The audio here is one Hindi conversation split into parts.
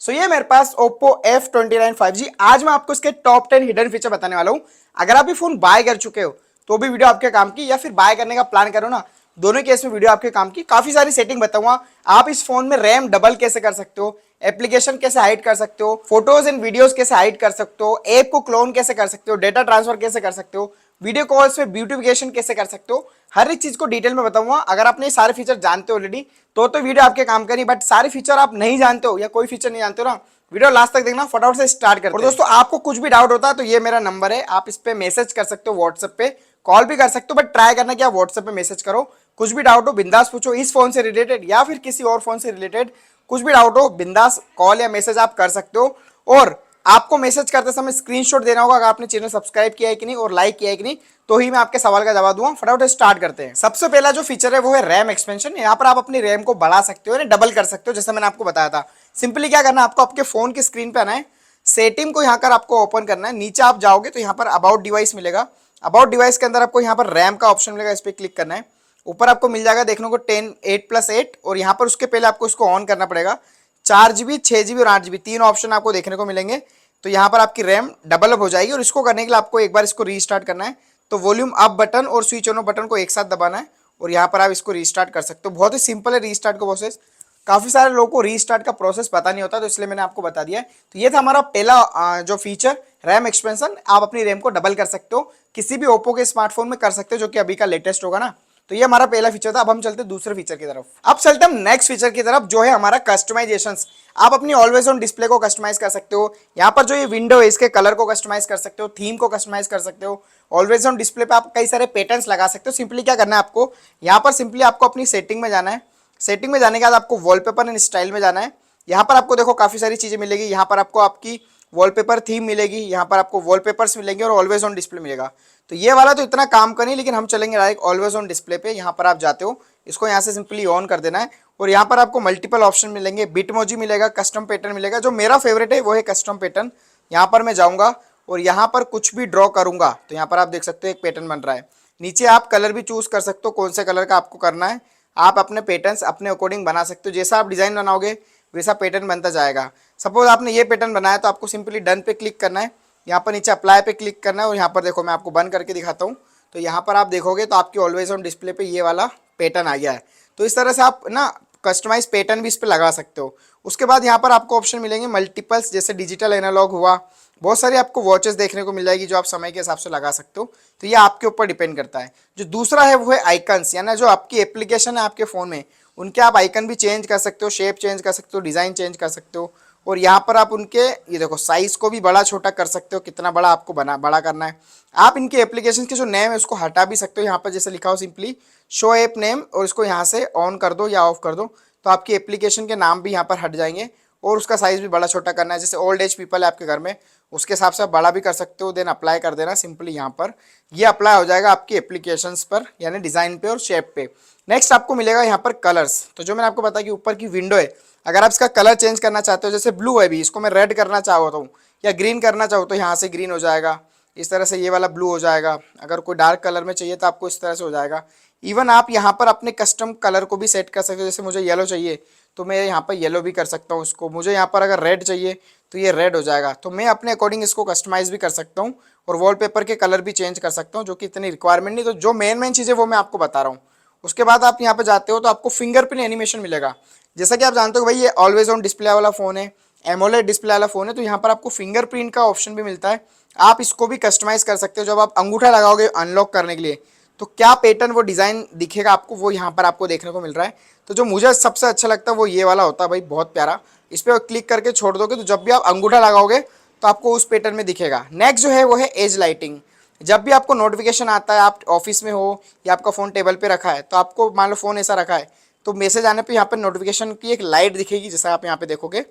सो ये मेरे पास Oppo F29 5G। आज मैं आपको इसके टॉप 10 हिडन फीचर बताने वाला हूँ। अगर आप ये फोन बाय कर चुके हो तो भी वीडियो आपके काम की, या फिर बाय करने का प्लान करो ना, दोनों केस में वीडियो आपके काम की। काफी सारी सेटिंग बताऊंगा। आप इस फोन में रैम डबल कैसे कर सकते हो, एप्लीकेशन कैसे हाइड कर सकते हो, फोटोज एंड वीडियोस कैसे हाइड कर सकते हो, ऐप को क्लोन कैसे कर सकते हो, डेटा ट्रांसफर कैसे कर सकते हो, वीडियो कॉल्स में ब्यूटिफिकेशन कैसे कर सकते हो। हर एक चीज को डिटेल में बताऊंगा। अगर आपने ये सारे फीचर जानते हो ऑलरेडी तो वीडियो आपके काम करी, बट सारे फीचर आप नहीं जानते हो या कोई फीचर नहीं जानते हो ना, वीडियो लास्ट तक देखना। फटाफट से स्टार्ट करते हैं। और दोस्तों आपको कुछ भी डाउट होता है तो ये मेरा नंबर है, आप इस पे मैसेज कर सकते हो, व्हाट्सएप पे कॉल भी कर सकते हो, बट ट्राई करना कि आप व्हाट्सएप पे मैसेज करो। कुछ भी डाउट हो बिंदास पूछो, इस फोन से रिलेटेड या फिर किसी और फोन से रिलेटेड कुछ भी डाउट हो बिंदास कॉल या मैसेज आप कर सकते हो। और आपको मैसेज करते समय स्क्रीनशॉट देना होगा अगर आपने चैनल सब्सक्राइब किया है कि नहीं और लाइक किया है कि नहीं, तो ही मैं आपके सवाल का जवाब दूंगा। फटाफट स्टार्ट करते हैं। सबसे पहला जो फीचर है वो है रैम एक्सपेंशन। यहाँ पर आप अपनी रैम को बढ़ा सकते हो, डबल कर सकते हो, जैसे मैंने आपको बताया था। सिंपली क्या करना है, आपको आपके फोन की स्क्रीन पे आना है, सेटिंग को यहाँ कर आपको ओपन करना है। नीचे आप जाओगे तो यहाँ पर अबाउट डिवाइस मिलेगा। अबाउट डिवाइस के अंदर आपको यहाँ पर रैम का ऑप्शन मिलेगा, इस पर क्लिक करना है। ऊपर आपको मिल जाएगा देखने को 10 8+8, और यहाँ पर उसके पहले आपको इसको ऑन करना पड़ेगा। 4 GB, 6 GB और 8 GB तीन ऑप्शन आपको देखने को मिलेंगे। तो यहाँ पर आपकी रैम डबल अप हो जाएगी, और इसको करने के लिए आपको एक बार इसको रीस्टार्ट करना है। तो वॉल्यूम अप बटन और स्विच ऑन बटन को एक साथ दबाना है, और यहाँ पर आप इसको रीस्टार्ट कर सकते हो। बहुत ही सिंपल है रीस्टार्ट का प्रोसेस। काफी सारे लोगों को रीस्टार्ट का प्रोसेस पता नहीं होता, तो इसलिए मैंने आपको बता दिया है। तो ये था हमारा पहला जो फीचर, रैम एक्सपेंशन। आप अपनी रैम को डबल कर सकते हो, किसी भी ओप्पो के स्मार्टफोन में कर सकते हो, जो कि अभी का लेटेस्ट होगा ना। तो ये हमारा पहला फीचर था। अब हम चलते हैं दूसरे फीचर की तरफ। अब चलते हैं हम नेक्स्ट फीचर की तरफ, जो है हमारा कस्टमाइजेशंस। आप अपनी ऑलवेज ऑन डिस्प्ले को कस्टमाइज कर सकते हो। यहाँ पर जो ये विंडो है इसके कलर को कस्टमाइज कर सकते हो, थीम को कस्टमाइज कर सकते हो। ऑलवेज ऑन डिस्प्ले पे आप कई सारे पैटर्न्स लगा सकते हो। सिंपली क्या करना है आपको, यहाँ पर सिंपली आपको अपनी सेटिंग में जाना है। सेटिंग में जाने के बाद आपको वॉलपेपर एंड स्टाइल में जाना है। यहाँ पर आपको देखो काफी सारी चीजें मिलेगी। यहाँ पर आपको आपकी वॉलपेपर थीम मिलेगी, यहाँ पर आपको वॉलपेपर्स मिलेंगे और ऑलवेज ऑन डिस्प्ले मिलेगा। तो ये वाला तो इतना काम का नहीं, लेकिन हम चलेंगे डायरेक्ट ऑलवेज ऑन डिस्प्ले पे। यहाँ पर आप जाते हो, इसको यहाँ से सिंपली ऑन कर देना है, और यहाँ पर आपको मल्टीपल ऑप्शन मिलेंगे। बिटमोजी मिलेगा, कस्टम पैटर्न मिलेगा। जो मेरा फेवरेट है वो है कस्टम पैटर्न। यहाँ पर मैं जाऊँगा और यहाँ पर कुछ भी ड्रॉ करूँगा तो यहाँ पर आप देख सकते हो एक पैटर्न बन रहा है। नीचे आप कलर भी चूज कर सकते हो, कौन से कलर का आपको करना है। आप अपने पैटर्न्स अपने अकॉर्डिंग बना सकते हो, जैसा आप डिजाइन बनाओगे वैसा पैटर्न बनता जाएगा। सपोज आपने ये पैटर्न बनाया तो आपको सिंपली डन पे क्लिक करना है, यहाँ पर नीचे अप्लाई पे क्लिक करना है, और यहाँ पर देखो मैं आपको बंद करके दिखाता हूँ। तो यहाँ पर आप देखोगे तो आपकी ऑलवेज ऑन डिस्प्ले पे ये वाला पैटर्न आ गया है। तो इस तरह से आप ना कस्टमाइज पैटर्न भी इस पर लगा सकते हो। उसके बाद यहाँ पर आपको ऑप्शन मिलेंगे मल्टीपल्स, जैसे डिजिटल एनालॉग हुआ। बहुत सारी आपको वॉचेस देखने को मिल जाएगी जो आप समय के हिसाब से लगा सकते हो। तो ये आपके ऊपर डिपेंड करता है। जो दूसरा है वो है आइकन्स, यानी जो आपकी एप्लीकेशन है आपके फ़ोन में, उनके आप आइकन भी चेंज कर सकते हो, शेप चेंज कर सकते हो, डिज़ाइन चेंज कर सकते हो। और यहाँ पर आप उनके ये देखो साइज को भी बड़ा छोटा कर सकते हो, कितना बड़ा आपको बड़ा करना है। आप इनके एप्लीकेशन के जो नेम है उसको हटा भी सकते हो। यहाँ पर जैसे लिखा हो सिंपली शो ऐप नेम, और इसको यहाँ से ऑन कर दो या ऑफ कर दो, तो आपकी एप्लीकेशन के नाम भी यहाँ पर हट जाएंगे। और उसका साइज भी बड़ा छोटा करना है, जैसे ओल्ड एज पीपल है आपके घर में, उसके हिसाब से आप बड़ा भी कर सकते हो। देन अप्लाई कर देना सिंपली, यहाँ पर ये अप्लाई हो जाएगा आपकी एप्लीकेशंस पर, यानी डिज़ाइन पे और शेप पे। नेक्स्ट आपको मिलेगा यहाँ पर कलर्स। तो जो मैंने आपको बताया कि ऊपर की विंडो है, अगर आप इसका कलर चेंज करना चाहते हो, जैसे ब्लू है भी, इसको मैं रेड करना चाहता हूँ या ग्रीन करना चाहूँ, तो यहाँ से ग्रीन हो जाएगा। इस तरह से ये वाला ब्लू हो जाएगा। अगर कोई डार्क कलर में चाहिए तो आपको इस तरह से हो जाएगा। इवन आप यहाँ पर अपने कस्टम कलर को भी सेट कर सकते हो। जैसे मुझे येलो चाहिए तो मैं यहाँ पर येलो भी कर सकता हूँ इसको। मुझे यहाँ पर अगर रेड चाहिए तो ये रेड हो जाएगा। तो मैं अपने अकॉर्डिंग इसको कस्टमाइज भी कर सकता हूँ, और वॉलपेपर के कलर भी चेंज कर सकता हूँ, जो कि इतनी रिक्वायरमेंट नहीं। तो जो मेन चीज़ है वो मैं आपको बता रहा हूँ। उसके बाद आप यहाँ पे जाते हो तो आपको फिंगरप्रिंट एनिमेशन मिलेगा। जैसा कि आप जानते हो भाई ये ऑलवेज ऑन डिस्प्ले वाला फ़ोन है, एमोलेड डिस्प्ले वाला फ़ोन है, तो यहाँ पर आपको फिंगरप्रिंट का ऑप्शन भी मिलता है। आप इसको भी कस्टमाइज़ कर सकते हो। जब आप अंगूठा लगाओगे अनलॉक करने के लिए तो क्या पैटर्न वो डिज़ाइन दिखेगा आपको, वो यहाँ पर आपको देखने को मिल रहा है। तो जो मुझे सबसे अच्छा लगता है वो ये वाला होता है भाई, बहुत प्यारा। इस पर क्लिक करके छोड़ दोगे तो जब भी आप अंगूठा लगाओगे तो आपको उस पैटर्न में दिखेगा। नेक्स्ट जो है वो है एज लाइटिंग। जब भी आपको नोटिफिकेशन आता है, आप ऑफिस में हो या आपका फ़ोन टेबल पे रखा है, तो आपको मान लो फ़ोन ऐसा रखा है तो मैसेज आने पे यहाँ पर नोटिफिकेशन की एक लाइट दिखेगी, जैसा आप यहाँ पे देखोगे।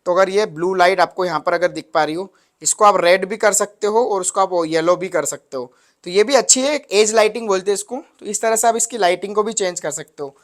तो अगर ये ब्लू लाइट आपको यहाँ पर अगर दिख पा रही हो, इसको आप रेड भी कर सकते हो और उसको आप येलो भी कर सकते हो। तो ये भी अच्छी है, एज लाइटिंग बोलते हैं इसको। तो इस तरह से आप इसकी लाइटिंग को भी चेंज कर सकते हो।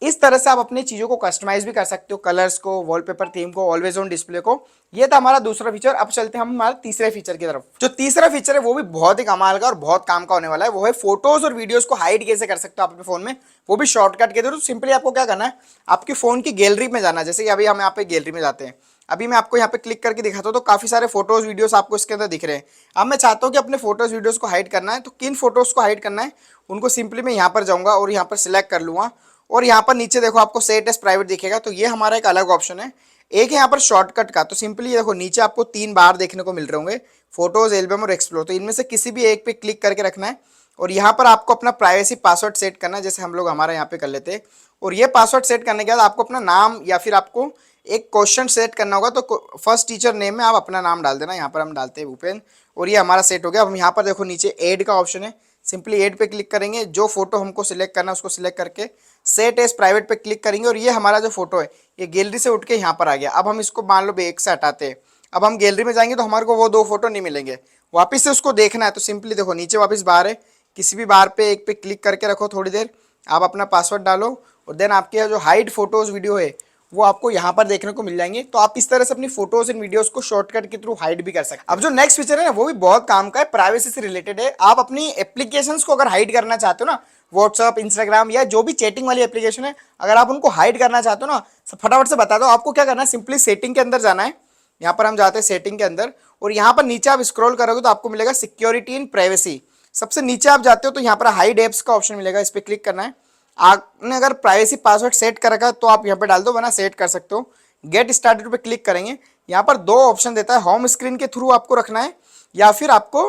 इस तरह से आप अपनी चीज़ों को कस्टमाइज भी कर सकते हो, कलर्स को, वॉलपेपर थीम को, ऑलवेज ऑन डिस्प्ले को। ये था हमारा दूसरा फीचर। अब चलते हैं हम हमारे तीसरे फीचर की तरफ। जो तीसरा फीचर है वो भी बहुत ही कमाल का और बहुत काम का होने वाला है। वो है फोटोज और वीडियोस को हाइड कैसे कर सकते हो आप अपने फोन में, वो भी शॉर्टकट के थ्रू। तो सिंपली आपको क्या करना है, आपके फोन की गैलरी में जाना है। जैसे कि अभी हम यहाँ पे गैलरी में जाते हैं, अभी मैं आपको यहाँ पे क्लिक करके दिखाता हूँ तो काफ़ी सारे फोटोज़ वीडियोस आपको इसके अंदर दिख रहे हैं। अब मैं चाहता हूँ कि अपने फोटोज़ वीडियोस को हाइड करना है, तो किन फोटोज़ को हाइड करना है उनको सिंपली मैं यहाँ पर जाऊँगा और यहाँ पर सिलेक्ट कर लूँगा। और यहाँ पर नीचे देखो आपको सेट एज प्राइवेट दिखेगा, तो ये हमारा एक अलग ऑप्शन है। एक है यहाँ पर शॉर्टकट का, तो सिंपली देखो नीचे आपको 3 बार देखने को मिल रहे होंगे, फोटोज, एल्बम और एक्सप्लोर। तो इनमें से किसी भी एक पे क्लिक करके रखना है और यहाँ पर आपको अपना प्राइवेसी पासवर्ड सेट करना है, जैसे हम लोग हमारा यहाँ पे कर लेते हैं। और ये पासवर्ड सेट करने के बाद आपको अपना नाम या फिर आपको एक क्वेश्चन सेट करना होगा, तो फर्स्ट टीचर नेम में आप अपना नाम डाल देना। यहाँ पर हम डालते हैं भूपेन, और ये हमारा सेट हो गया। अब हम यहाँ पर देखो नीचे ऐड का ऑप्शन है, सिंपली ऐड पे क्लिक करेंगे, जो फोटो हमको सिलेक्ट करना है उसको सिलेक्ट करके सेट एज प्राइवेट पे क्लिक करेंगे और ये हमारा जो फोटो है ये गैलरी से उठ के यहाँ पर आ गया। अब हम इसको मान लो बैक से हटाते हैं, अब हम गैलरी में जाएंगे तो हमारे को वो 2 फोटो नहीं मिलेंगे, वापस से उसको देखना है। तो सिंपली देखो नीचे वापस बार है, किसी भी बार पे एक पे क्लिक करके रखो थोड़ी देर, आप अपना पासवर्ड डालो और देन आपके जो हाइड फोटोज वीडियो है वो आपको यहाँ पर देखने को मिल जाएंगे। तो आप इस तरह से अपनी फोटोज एंड वीडियोस को शॉर्टकट के थ्रू हाइड भी कर सकते हैं। अब जो नेक्स्ट फीचर है ना वो भी बहुत काम का है, प्राइवेसी से रिलेटेड है। आप अपनी एप्लीकेशंस को अगर हाइड करना चाहते हो ना, व्हाट्सअप, इंस्टाग्राम या जो भी चैटिंग वाली एप्लीकेशन है, अगर आप उनको हाइड करना चाहते हो ना, फटाफट से बता दो आपको क्या करना है। सिंपली सेटिंग के अंदर जाना है, यहाँ पर हम जाते हैं सेटिंग के अंदर और यहाँ पर नीचे आप स्क्रॉल करोगे तो आपको मिलेगा सिक्योरिटी एंड प्राइवेसी। सबसे नीचे आप जाते हो तो यहाँ पर हाइड एप्स का ऑप्शन मिलेगा, इस पर क्लिक करना है। आपने अगर प्राइवेसी पासवर्ड सेट कर रखा तो आप यहाँ पे डाल दो, वरना सेट कर सकते हो। गेट स्टार्टेड पे क्लिक करेंगे, यहाँ पर 2 ऑप्शन देता है, होम स्क्रीन के थ्रू आपको रखना है या फिर आपको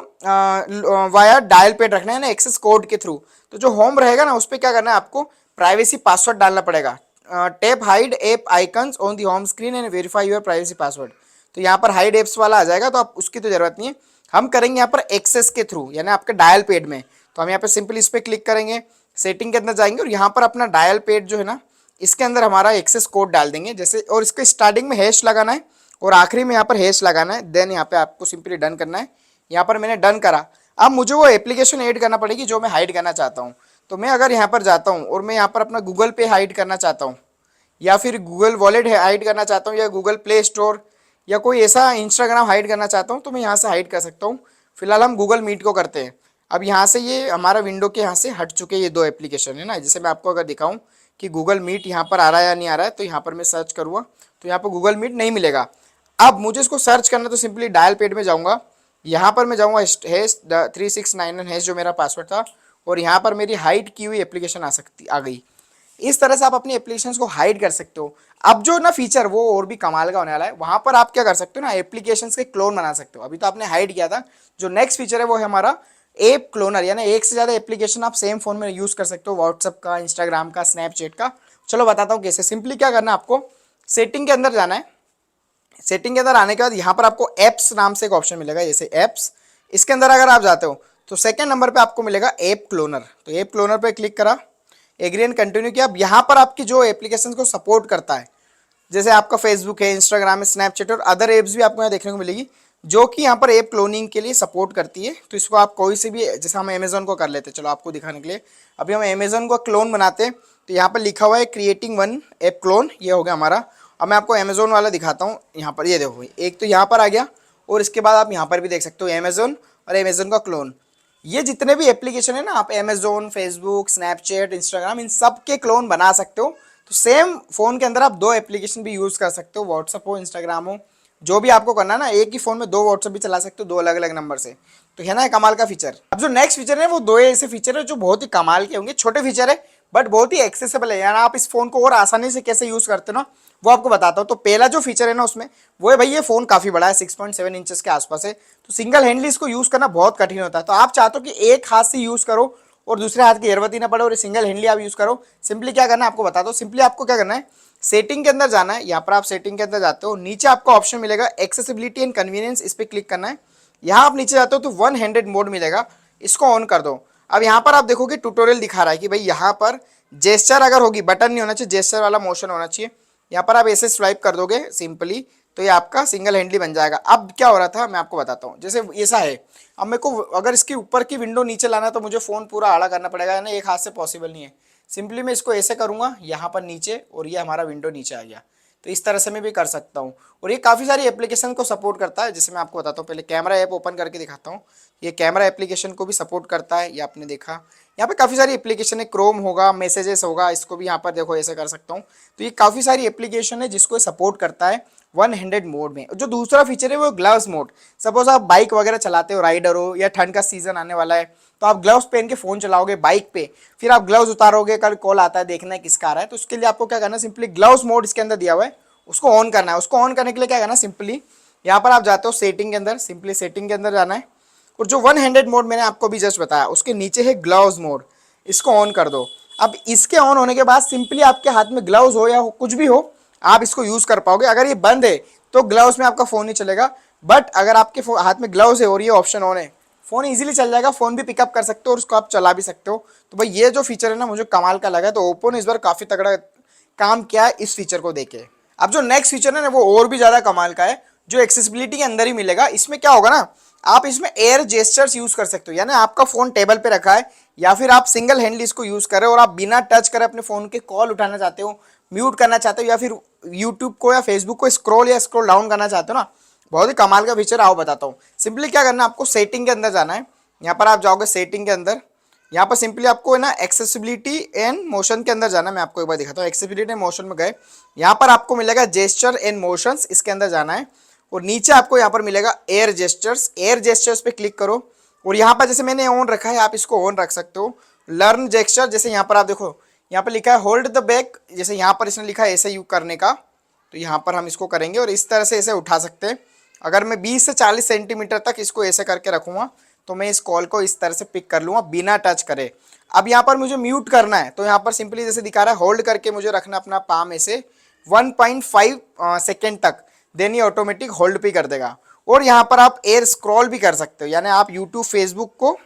वाया डायल पेड रखना है ना, एक्सेस कोड के थ्रू। तो जो होम रहेगा ना उस पर क्या करना है, आपको प्राइवेसी पासवर्ड डालना पड़ेगा। Tap hide app icons on the home screen and verify your privacy password. तो यहाँ पर हाइड एप्स वाला आ जाएगा, तो आप उसकी तो जरूरत नहीं है। हम करेंगे यहाँ पर एक्सेस के थ्रू, यानी आपके डायल पेड में। तो हम यहाँ पर सिंपली इस पर क्लिक करेंगे, सेटिंग के अंदर जाएंगे और यहाँ पर अपना डायल पेड जो है ना इसके अंदर हमारा एक्सेस कोड डाल देंगे जैसे, और इसके स्टार्टिंग में हैश लगाना है और आखिरी में यहाँ पर हैश लगाना है। देन यहाँ पे आपको सिंपली डन करना है। यहाँ पर मैंने डन करा। अब मुझे वो एप्लीकेशन ऐड करना पड़ेगी जो मैं हाइड करना चाहता हूँ। तो मैं अगर यहाँ पर जाता हूँ और मैं यहाँ पर अपना गूगल पे हाइड करना चाहता हूँ या फिर गूगल वॉलेट हाइड करना चाहता हूँ या गूगल प्ले स्टोर या कोई ऐसा इंस्टाग्राम हाइड करना चाहता हूँ, तो मैं यहाँ से हाइड कर सकता हूँ। फिलहाल हम गूगल मीट को करते हैं। अब यहाँ से ये हमारा विंडो के यहाँ से हट चुके ये 2 एप्लीकेशन है ना। जैसे मैं आपको अगर दिखाऊं कि गूगल मीट यहाँ पर आ रहा है या नहीं आ रहा है, तो यहाँ पर मैं सर्च करूँगा तो यहाँ पर गूगल मीट नहीं मिलेगा। अब मुझे इसको सर्च करना, तो सिंपली डायल पेड में जाऊँगा, यहाँ पर मैं जाऊँगा हैश 3699 हैश जो मेरा पासवर्ड था, और यहाँ पर मेरी हाइड की हुई एप्लीकेशन आ गई। इस तरह से आप अपनी एप्लीकेशंस को हाइड कर सकते हो। अब जो ना फीचर वो और भी कमाल का होने वाला है, वहां पर आप क्या कर सकते हो ना, एप्लीकेशंस के क्लोन बना सकते हो। अभी तो आपने हाइड किया था, जो नेक्स्ट फीचर है वो है हमारा ऐप क्लोनर, यानी एक से ज़्यादा एप्लीकेशन आप सेम फोन में यूज़ कर सकते हो, व्हाट्सअप का, इंस्टाग्राम का, स्नैपचैट का। चलो बताता हूँ कैसे। सिंपली क्या करना है, आपको सेटिंग के अंदर जाना है। सेटिंग के अंदर आने के बाद यहाँ पर आपको एप्स नाम से एक ऑप्शन मिलेगा, जैसे एप्स, इसके अंदर अगर आप जाते हो तो सेकंड नंबर पे आपको मिलेगा ऐप क्लोनर। तो ऐप क्लोनर पे क्लिक करा, एग्री एंड कंटिन्यू किया। अब यहाँ पर आपकी जो एप्लीकेशन को सपोर्ट करता है, जैसे आपका फेसबुक है, इंस्टाग्राम है, स्नैपचैट और अदर एप्स भी आपको यहाँ देखने को मिलेगी जो कि यहाँ पर ऐप क्लोनिंग के लिए सपोर्ट करती है। तो इसको आप कोई से भी, जैसे हम अमेजोन को कर लेते हैं, चलो आपको दिखाने के लिए अभी हम अमेजोन को क्लोन बनाते हैं। तो यहाँ पर लिखा हुआ है क्रिएटिंग वन ऐप क्लोन, ये हो गया हमारा। अब मैं आपको अमेजोन वाला दिखाता हूँ। यहाँ पर ये देखो, एक तो यहाँ पर आ गया और इसके बाद आप यहाँ पर भी देख सकते हो अमेजोन और अमेजोन का क्लोन। ये जितने भी एप्लीकेशन है ना, आप अमेजोन, फेसबुक, स्नैपचैट, इंस्टाग्राम, इन सब के क्लोन बना सकते हो। तो सेम फोन के अंदर आप 2 एप्लीकेशन भी यूज़ कर सकते हो, व्हाट्सअप हो, इंस्टाग्राम हो, जो भी आपको करना है ना, एक ही फोन में 2 व्हाट्सअप भी चला सकते हो, 2 अलग अलग नंबर से। तो है ना कमाल का फीचर। अब जो नेक्स्ट फीचर है वो 2 ऐसे फीचर है जो बहुत ही कमाल के होंगे। छोटे फीचर है बट बहुत ही एक्सेसिबल है, यानी आप इस फोन को और आसानी से कैसे यूज़ करते हो ना, वो आपको बताता हूँ। तो पहला जो फीचर है ना उसमें वो है भाई, ये फ़ोन काफ़ी बड़ा है, 6.7 इंचेस के आसपास है। तो सिंगल हैंडली इसको यूज़ करना बहुत कठिन होता है। तो आप चाहते हो कि एक हाथ से यूज़ करो और दूसरे हाथ की जरूरत ही ना पड़े और सिंगल हैंडली आप यूज़ करो। सिंपली क्या करना है आपको बताता हूँ। सिंपली आपको क्या करना है, सेटिंग के अंदर जाना है। यहाँ पर आप सेटिंग के अंदर जाते हो, नीचे आपको ऑप्शन मिलेगा एक्सेसिबिलिटी एंड कन्वीनियंस, इस पर क्लिक करना है। यहाँ आप नीचे जाते हो तो 1 हैंडेड मोड मिलेगा, इसको ऑन कर दो। अब यहाँ पर आप देखोगे ट्यूटोरियल दिखा रहा है कि भाई यहाँ पर जेस्चर अगर होगी, बटन नहीं होना चाहिए, जेस्चर वाला मोशन होना चाहिए। यहाँ पर आप ऐसे स्वाइप कर दोगे सिंपली, तो ये आपका सिंगल हैंडली बन जाएगा। अब क्या हो रहा था मैं आपको बताता हूँ। जैसे ऐसा है, अब मेरे को अगर इसकी ऊपर की विंडो नीचे लाना है तो मुझे फ़ोन पूरा आड़ा करना पड़ेगा ना, एक हाथ से पॉसिबल नहीं है। सिंपली मैं इसको ऐसे करूँगा यहाँ पर नीचे, और ये हमारा विंडो नीचे आ गया। तो इस तरह से मैं भी कर सकता हूँ। और ये काफ़ी सारी एप्लीकेशन को सपोर्ट करता है, जैसे मैं आपको बताता हूँ। पहले कैमरा ऐप ओपन करके दिखाता हूँ। ये कैमरा एप्लीकेशन को भी सपोर्ट करता है, ये आपने देखा। यहाँ पे काफ़ी सारी एप्लीकेशन है, क्रोम होगा, मैसेजेस होगा, इसको भी यहाँ पर देखो ऐसे कर सकता हूँ। तो ये काफ़ी सारी एप्लीकेशन है जिसको सपोर्ट करता है। वन हैंडेड मोड में। जो दूसरा फीचर है वो ग्लव्स मोड। सपोज आप बाइक वगैरह चलाते हो, राइडर हो, या ठंड का सीजन आने वाला है तो आप ग्लव्स पहन के फोन चलाओगे बाइक पे, फिर आप ग्लव्स उतारोगे, कल कॉल आता है, देखना है किसका आ रहा है, तो उसके लिए आपको क्या करना है, सिंपली ग्लव्स मोड इसके अंदर दिया हुआ है, उसको ऑन करना है। उसको ऑन करने के लिए क्या करना है, सिंपली यहाँ पर आप जाते हो सेटिंग के अंदर, सिंपली सेटिंग के अंदर जाना है, और जो वन हैंडेड मोड मैंने आपको अभी जस्ट बताया उसके नीचे है ग्लव्स मोड, इसको ऑन कर दो। अब इसके ऑन होने के बाद सिंपली आपके हाथ में ग्लव्स हो या कुछ भी हो, आप इसको यूज कर पाओगे। अगर ये बंद है तो ग्लव्स में आपका फोन नहीं चलेगा, बट अगर आपके हाथ में ग्लव्स है और ये ऑप्शन ऑन है, फोन इजीली चल जाएगा, फोन भी पिकअप कर सकते हो और उसको आप चला भी सकते हो। तो भाई ये जो फीचर है ना मुझे कमाल का लगा है, तो ओप्पो ने इस बार काफी तगड़ा काम किया है इस फीचर को देके। अब जो नेक्स्ट फीचर है ना वो और भी ज्यादा कमाल का है, जो एक्सेसिबिलिटी के अंदर ही मिलेगा। इसमें क्या होगा ना, आप इसमें एयर जेस्चर्स यूज कर सकते हो, यानी आपका फोन टेबल पे रखा है या फिर आप सिंगल हैंडली इसको यूज कर रहे हो और आप बिना टच करे अपने फोन के कॉल उठाना चाहते हो, म्यूट करना चाहते हो, या फिर यूट्यूब को या फेसबुक को स्क्रॉल या स्क्रॉल डाउन करना चाहते हो ना, बहुत ही कमाल का फीचर आओ बताता हूँ। सिंपली क्या करना है, आपको सेटिंग के अंदर जाना है, यहाँ पर आप जाओगे सेटिंग के अंदर, यहाँ पर सिंपली आपको है ना एक्सेसिबिलिटी एंड मोशन के अंदर जाना है। मैं आपको एक बार दिखाता हूँ, एक्सेसिबिलिटी एंड मोशन में गए, यहाँ पर आपको मिलेगा जेस्चर एंड मोशंस, इसके अंदर जाना है, और नीचे आपको यहाँ पर मिलेगा एयर जेस्चर्स, एयर जेस्चर्स पे क्लिक करो, और यहाँ पर जैसे मैंने ऑन रखा है आप इसको ऑन रख सकते हो। लर्न जेस्चर, जैसे यहाँ पर आप देखो यहाँ पर लिखा है होल्ड द बैक, जैसे यहाँ पर इसने लिखा है ऐसे यूज करने का, तो यहाँ पर हम इसको करेंगे और इस तरह से ऐसे उठा सकते हैं। अगर मैं 20 से 40 सेंटीमीटर तक इसको ऐसे करके रखूँगा तो मैं इस कॉल को इस तरह से पिक कर लूँगा बिना टच करे। अब यहाँ पर मुझे म्यूट करना है तो यहाँ पर सिंपली जैसे दिखा रहा है होल्ड करके मुझे रखना अपना पाम ऐसे 1.5 सेकेंड तक, देन ये ऑटोमेटिक होल्ड पे कर देगा। और यहाँ पर आप एयर स्क्रॉल भी कर सकते हो, यानी आप यूट्यूब फेसबुक को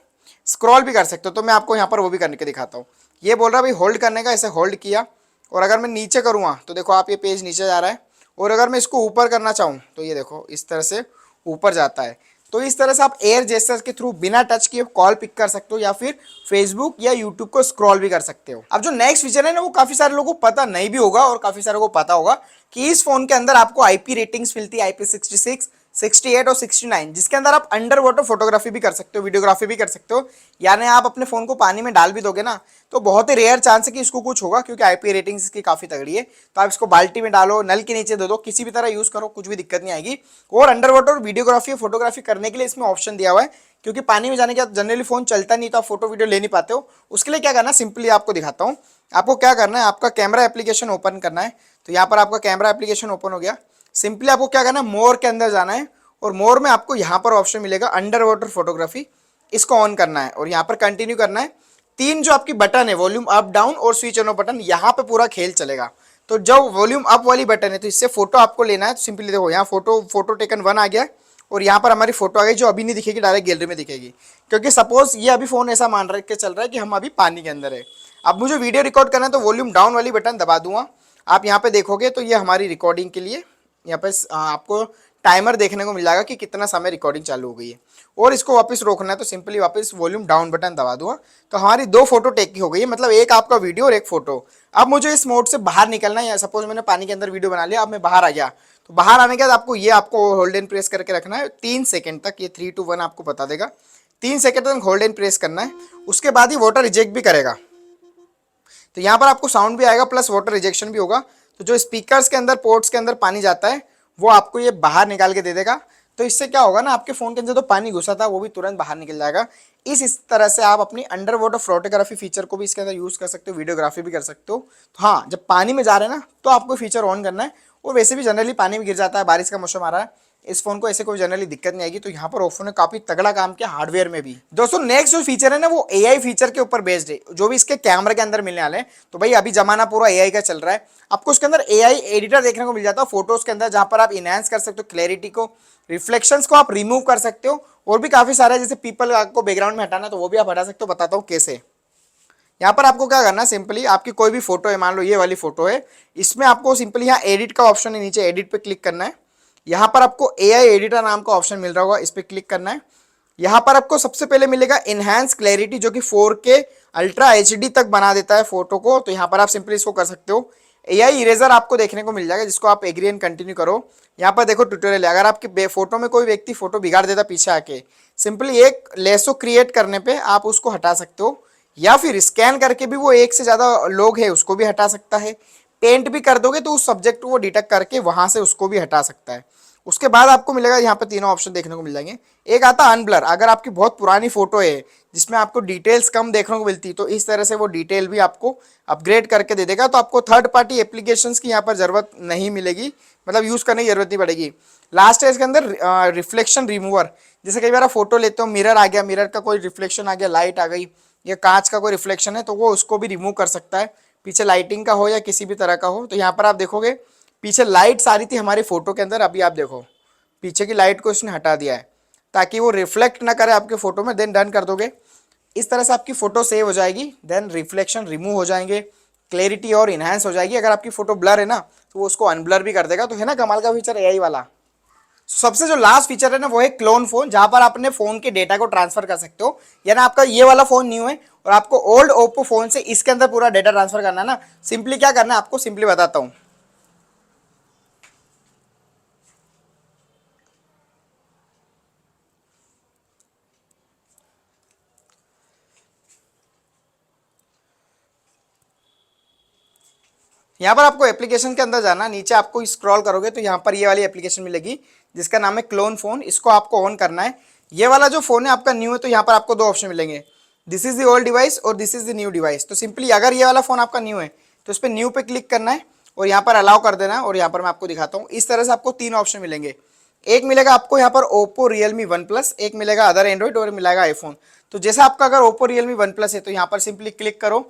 स्क्रॉल भी कर सकते हो। तो मैं आपको यहाँ पर वो भी करने के दिखाता हूँ। ये बोल रहा है भाई होल्ड करने का, ऐसे होल्ड किया, और अगर मैं नीचे करूँगा तो देखो आप ये पेज नीचे जा रहा है, और अगर मैं इसको ऊपर करना चाहूँ तो ये देखो इस तरह से ऊपर जाता है। तो इस तरह से आप एयर जेस्चर्स के थ्रू बिना टच किए कॉल पिक कर सकते हो या फिर फेसबुक या यूट्यूब को स्क्रॉल भी कर सकते हो। अब जो नेक्स्ट फीचर है ना वो काफी सारे लोगों को पता नहीं भी होगा और काफी सारे को पता होगा कि इस फोन के अंदर आपको आईपी रेटिंग्स मिलती है, IP66, 68 और 69, जिसके अंदर आप अंडर वाटर फोटोग्राफी भी कर सकते हो, वीडियोग्राफी भी कर सकते हो। यानी आप अपने फोन को पानी में डाल भी दोगे ना तो बहुत ही रेयर चांस है कि इसको कुछ होगा, क्योंकि आईपी रेटिंग इसकी काफी तगड़ी है। तो आप इसको बाल्टी में डालो, नल के नीचे दे दो, किसी भी तरह यूज करो, कुछ भी दिक्कत नहीं आएगी। और अंडर वाटर वीडियोग्राफी फोटोग्राफी करने के लिए इसमें ऑप्शन दिया हुआ है, क्योंकि पानी में जाने के बाद जनरली फोन चलता नहीं तो आप फोटो वीडियो ले नहीं पाते हो। उसके लिए क्या करना, सिंपली आपको दिखाता हूँ। आपको क्या करना है, आपका कैमरा एप्लीकेशन ओपन करना है। तो यहाँ पर आपका कैमरा एप्लीकेशन ओपन हो गया। सिंपली आपको क्या करना है, मोर के अंदर जाना है, और मोर में आपको यहाँ पर ऑप्शन मिलेगा अंडर वाटर फोटोग्राफी, इसको ऑन करना है और यहाँ पर कंटिन्यू करना है। तीन जो आपकी बटन है, वॉल्यूम अप डाउन और स्विच ऑन बटन, यहाँ पे पूरा खेल चलेगा। तो जो वॉल्यूम अप वाली बटन है तो इससे फोटो आपको लेना है, तो सिंपली देखो यहाँ फोटो टेकन 1 आ गया, और यहाँ पर हमारी फोटो आ गई, जो अभी नहीं दिखेगी, डायरेक्ट गैलरी में दिखेगी, क्योंकि सपोज ये अभी फोन ऐसा मान रख के चल रहा है कि हम अभी पानी के अंदर है। अब मुझे वीडियो रिकॉर्ड करना है तो वॉल्यूम डाउन वाली बटन दबा दूंगा, आप यहाँ पे देखोगे तो ये हमारी रिकॉर्डिंग के लिए यहाँ पे आपको टाइमर देखने को मिल जाएगा कि कितना समय रिकॉर्डिंग चालू हो गई है। और इसको वापस रोकना है तो सिंपली वापस वॉल्यूम डाउन बटन दबा दूंगा, तो हमारी 2 फोटो टेक की हो गई है, मतलब एक आपका वीडियो और एक फोटो। अब मुझे इस मोड से बाहर निकलना है, या सपोज मैंने पानी के अंदर वीडियो बना लिया, अब मैं बाहर आ गया, तो बाहर आने के बाद आपको होल्ड एंड प्रेस करके रखना है 3 सेकंड तक, ये 3 2 1 आपको बता देगा। 3 सेकंड तक होल्ड एंड प्रेस करना है, उसके बाद ही वाटर रिजेक्ट भी करेगा। तो यहाँ पर आपको साउंड भी आएगा प्लस वाटर रिजेक्शन भी होगा। तो जो स्पीकर्स के अंदर, पोर्ट्स के अंदर पानी जाता है वो आपको ये बाहर निकाल के दे देगा। तो इससे क्या होगा ना, आपके फोन के अंदर तो पानी घुसा था वो भी तुरंत बाहर निकल जाएगा। इस तरह से आप अपनी अंडर वाटर फोटोग्राफी फीचर को भी इसके अंदर यूज कर सकते हो, वीडियोग्राफी भी कर सकते हो। तो हाँ, जब पानी में जा रहे हैं ना तो आपको फीचर ऑन करना है, और वैसे भी जनरली पानी में गिर जाता है, बारिश का मौसम आ रहा है, इस फोन को ऐसे कोई जनरली दिक्कत नहीं आएगी। तो यहाँ पर ओप्पो ने काफी तगड़ा काम किया हार्डवेयर में भी। दोस्तों नेक्स्ट जो फीचर है ना वो एआई फीचर के ऊपर बेस्ड है, जो भी इसके कैमरे के अंदर मिलने वाले हैं। तो भाई अभी जमाना पूरा एआई का चल रहा है, आपको उसके अंदर एआई एडिटर देखने को मिल जाता है फोटोज के अंदर, जहां पर आप इनहेंस कर सकते हो क्लैरिटी को, रिफ्लेक्शंस को आप रिमूव कर सकते हो, और भी काफी सारे जैसे पीपल को बैकग्राउंड में हटाना तो वो भी आप हटा सकते हो। बताता हूँ कैसे। यहाँ पर आपको क्या करना है, सिंपली आपकी कोई भी फोटो है, मान लो ये वाली फोटो है, इसमें आपको सिंपली यहाँ एडिट का ऑप्शन है, नीचे एडिट पे क्लिक करना है। यहाँ पर आपको एआई एडिटर नाम का ऑप्शन मिल रहा होगा, इस पर क्लिक करना है। यहाँ पर आपको सबसे पहले मिलेगा इनहैंस क्लैरिटी, जो कि 4K अल्ट्रा HD तक बना देता है फोटो को। तो यहाँ पर आप सिंपली इसको कर सकते हो। एआई इरेजर आपको देखने को मिल जाएगा, जिसको आप एग्री एंड कंटिन्यू करो। यहाँ पर देखो ट्यूटोरियल है, अगर आपकी फोटो में कोई व्यक्ति फोटो बिगाड़ देता पीछे आके, सिंपली एक लेसो क्रिएट करने पे आप उसको हटा सकते हो, या फिर स्कैन करके भी वो एक से ज्यादा लोग है उसको भी हटा सकता है। पेंट भी कर दोगे तो उस सब्जेक्ट को वो डिटेक्ट करके वहां से उसको भी हटा सकता है। उसके बाद आपको मिलेगा यहाँ पे तीनों ऑप्शन देखने को मिल जाएंगे। एक आता है अनब्लर, अगर आपकी बहुत पुरानी फोटो है जिसमें आपको डिटेल्स कम देखने को मिलती तो इस तरह से वो डिटेल भी आपको अपग्रेड करके दे देगा, तो आपको थर्ड पार्टी एप्लीकेशंस की यहाँ पर जरूरत नहीं मिलेगी, मतलब यूज करने की जरूरत नहीं पड़ेगी। लास्ट है इसके अंदर रिफ्लेक्शन रिमूवर, जैसे कई बार फोटो लेते हो, मिरर आ गया, मिरर का कोई रिफ्लेक्शन आ गया, लाइट आ गई या कांच का कोई रिफ्लेक्शन है तो वो उसको भी रिमूव कर सकता है, पीछे लाइटिंग का हो या किसी भी तरह का हो। तो यहाँ पर आप देखोगे पीछे लाइट्स आ रही थी हमारी फोटो के अंदर, अभी आप देखो पीछे की लाइट को इसने हटा दिया है ताकि वो रिफ्लेक्ट ना करे आपके फोटो में। देन डन कर दोगे, इस तरह से आपकी फोटो सेव हो जाएगी। देन रिफ्लेक्शन रिमूव हो जाएंगे, क्लैरिटी और इनहेंस हो जाएगी। अगर आपकी फोटो ब्लर है ना तो वो उसको अनब्लर भी कर देगा। तो है ना कमाल का फीचर एआई वाला। सबसे जो लास्ट फीचर है ना वो है क्लोन फोन, जहां पर आप अपने फोन के डेटा को ट्रांसफर कर सकते हो। यानी आपका ये वाला फोन न्यू है और आपको ओल्ड ओप्पो फोन से इसके अंदर पूरा डेटा ट्रांसफर करना है ना, सिंपली क्या करना है आपको सिंपली बताता हूं। यहाँ पर आपको एप्लीकेशन के अंदर जाना, नीचे आपको स्क्रॉल करोगे तो यहाँ पर ये वाली एप्लीकेशन मिलेगी जिसका नाम है क्लोन फोन। इसको आपको ऑन करना है। ये वाला जो फोन है आपका न्यू है तो यहाँ पर आपको दो ऑप्शन मिलेंगे, this is the old device और this is the new device. तो सिंपली अगर ये वाला फोन आपका न्यू है तो इस पर न्यू पे क्लिक करना है और यहाँ पर अलाउ कर देना है। और यहाँ पर मैं आपको दिखाता हूँ, इस तरह से आपको तीन ऑप्शन मिलेंगे। एक मिलेगा आपको यहाँ पर ओप्पो रियलमी वन प्लस, एक मिलेगा अदर एंड्रॉइड और मिलेगा आईफोन। तो जैसे आपका अगर ओप्पो रियलमी वन प्लस है तो यहाँ पर सिंपली क्लिक करो।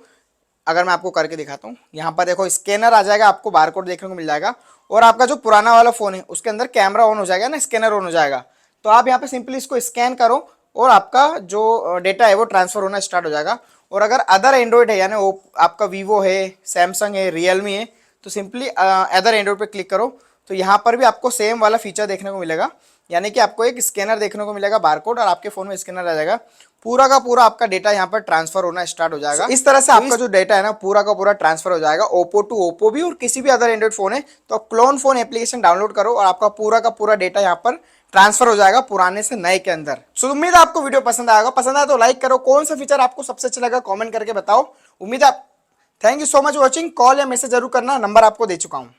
अगर मैं आपको करके दिखाता हूँ, यहाँ पर देखो स्कैनर आ जाएगा, आपको बारकोड देखने को मिल जाएगा और आपका जो पुराना वाला फोन है उसके अंदर कैमरा ऑन हो जाएगा ना, स्कैनर ऑन हो जाएगा। तो आप यहाँ पे सिंपली इसको स्कैन करो और आपका जो डेटा है वो ट्रांसफर होना स्टार्ट हो जाएगा। और अगर अदर एंड्रॉइड है यानी आपका वीवो है, सैमसंग है, रियलमी है तो सिंपली अदर एंड्रॉइड पे क्लिक करो। तो यहाँ पर भी आपको सेम वाला फीचर देखने को मिलेगा, यानी कि आपको एक स्कैनर देखने को मिलेगा बारकोड और आपके फोन में स्कैनर आ जाएगा। पूरा का पूरा आपका डेटा यहाँ पर ट्रांसफर होना स्टार्ट हो जाएगा। इस तरह से आपका जो डेटा है ना पूरा का पूरा ट्रांसफर हो जाएगा ओप्पो टू ओप्पो भी और किसी भी अदर एंड्रॉइड फोन है तो क्लोन फोन एप्लीकेशन डाउनलोड करो और आपका पूरा का पूरा डेटा यहाँ पर ट्रांसफर हो जाएगा पुराने से नए के अंदर। सो उम्मीद है आपको वीडियो पसंद आएगा, पसंद आया तो लाइक करो। कौन सा फीचर आपको सबसे अच्छा लगा कमेंट करके बताओ। उम्मीद है। Thank you so much watching. Call या मैसेज जरूर करना, नंबर आपको दे चुका हूँ।